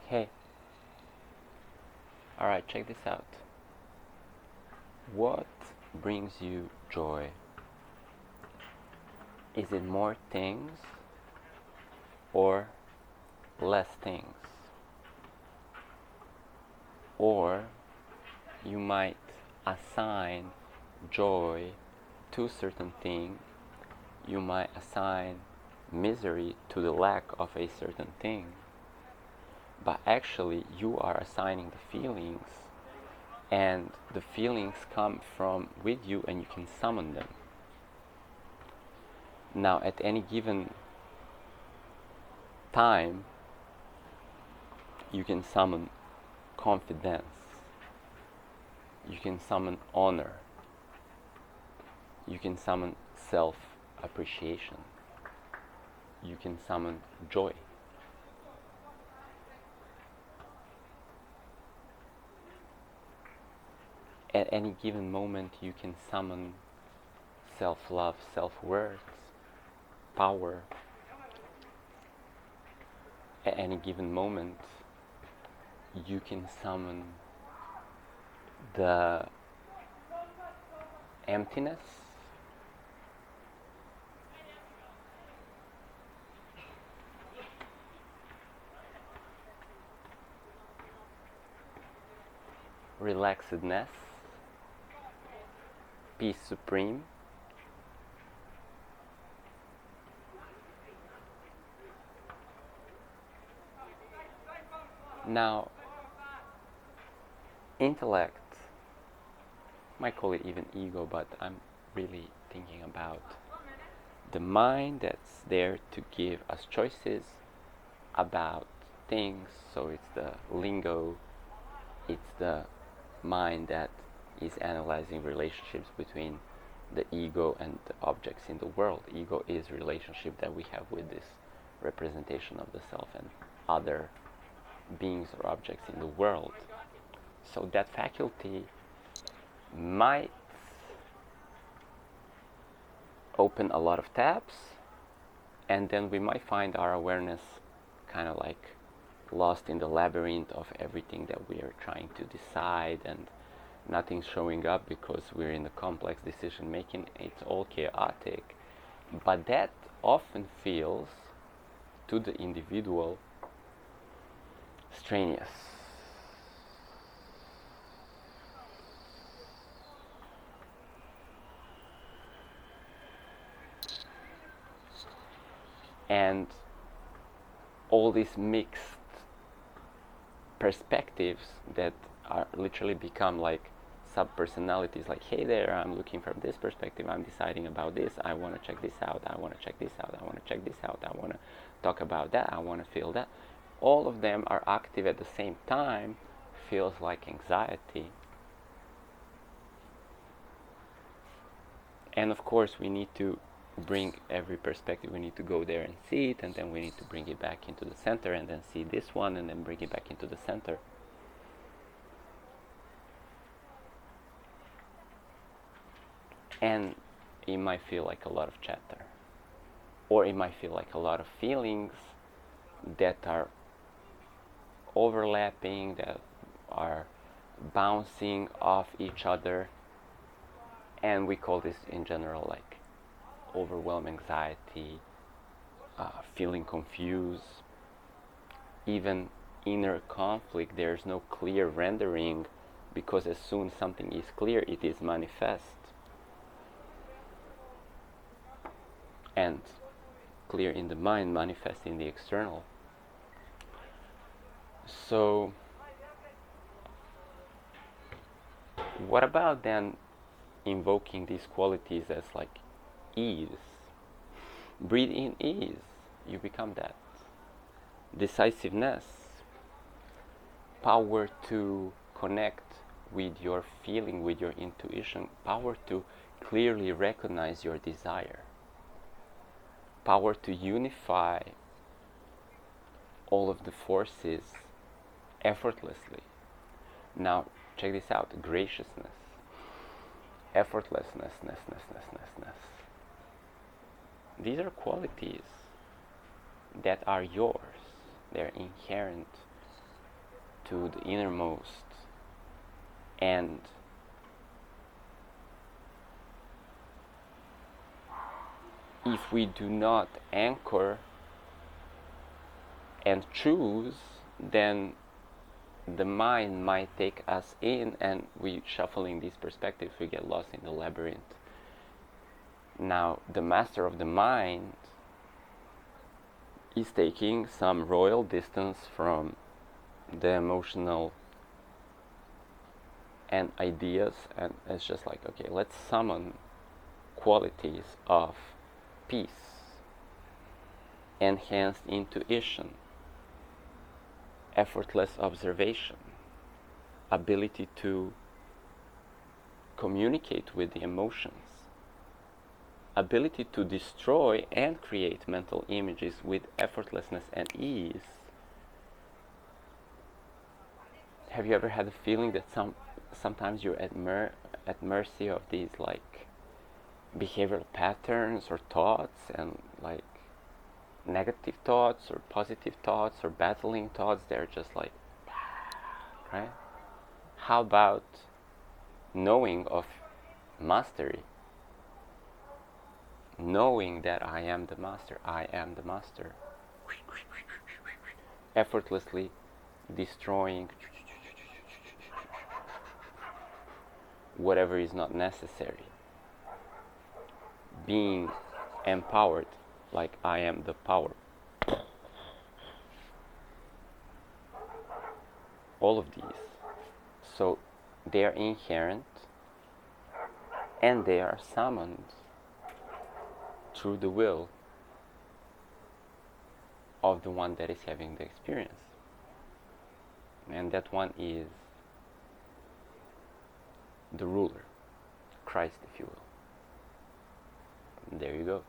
Hey, alright, check this out. What brings you joy? Is it more things or less things? Or you might assign joy to a certain thing, you might assign misery to the lack of a certain thing, but actually you are assigning the feelings, and the feelings come from with you and you can summon them. Now at any given time you can summon confidence, you can summon honor, you can summon self-appreciation, you can summon joy. At any given moment you can summon self-love, self-worth, power. At any given moment you can summon the emptiness, relaxedness, peace supreme. Now, intellect, might call it even ego, but I'm really thinking about the mind that's there to give us choices about things. So it's the lingo, it's the mind that is analyzing relationships between the ego and the objects in the world. Ego is relationship that we have with this representation of the self and other beings or objects in the world. So that faculty might open a lot of tabs, and then we might find our awareness kind of like lost in the labyrinth of everything that we are trying to decide, and nothing's showing up because we're in the complex decision making. It's all chaotic, but that often feels to the individual strenuous. And all these mixed perspectives that are literally become like sub-personalities, like, hey there, I'm looking from this perspective, I'm deciding about this, I want to check this out, I want to check this out, I want to check this out, I want to talk about that, I want to feel that. All of them are active at the same time, feels like anxiety. And of course we need to bring every perspective, we need to go there and see it, and then we need to bring it back into the center, and then see this one, and then bring it back into the center. And it might feel like a lot of chatter, or it might feel like a lot of feelings that are overlapping, that are bouncing off each other, and we call this in general like overwhelming anxiety, feeling confused, even inner conflict. There's no clear rendering, because as soon as something is clear, it is manifest. And clear in the mind, manifest in the external. So what about then invoking these qualities as like ease? Breathe in ease, you become that. Decisiveness, power to connect with your feeling, with your intuition, power to clearly recognize your desire, power to unify all of the forces effortlessly. Now check this out, graciousness, effortlessness. These are qualities that are yours. They're inherent to the innermost, and if we do not anchor and choose, then the mind might take us in, and we, shuffling these perspectives, we get lost in the labyrinth. Now, the master of the mind is taking some royal distance from the emotional and ideas, and it's just like, okay, let's summon qualities of peace, enhanced intuition, effortless observation, ability to communicate with the emotions, ability to destroy and create mental images with effortlessness and ease. Have you ever had a feeling that sometimes you're at mercy of these like behavioral patterns or thoughts, and like negative thoughts or positive thoughts or battling thoughts? They're just like, right? How about knowing of mastery? Knowing that I am the master, I am the master. Effortlessly destroying whatever is not necessary. Being empowered like I am the power. All of these. So they are inherent, and they are summoned through the will of the one that is having the experience. And that one is the ruler, Christ, if you will. And there you go.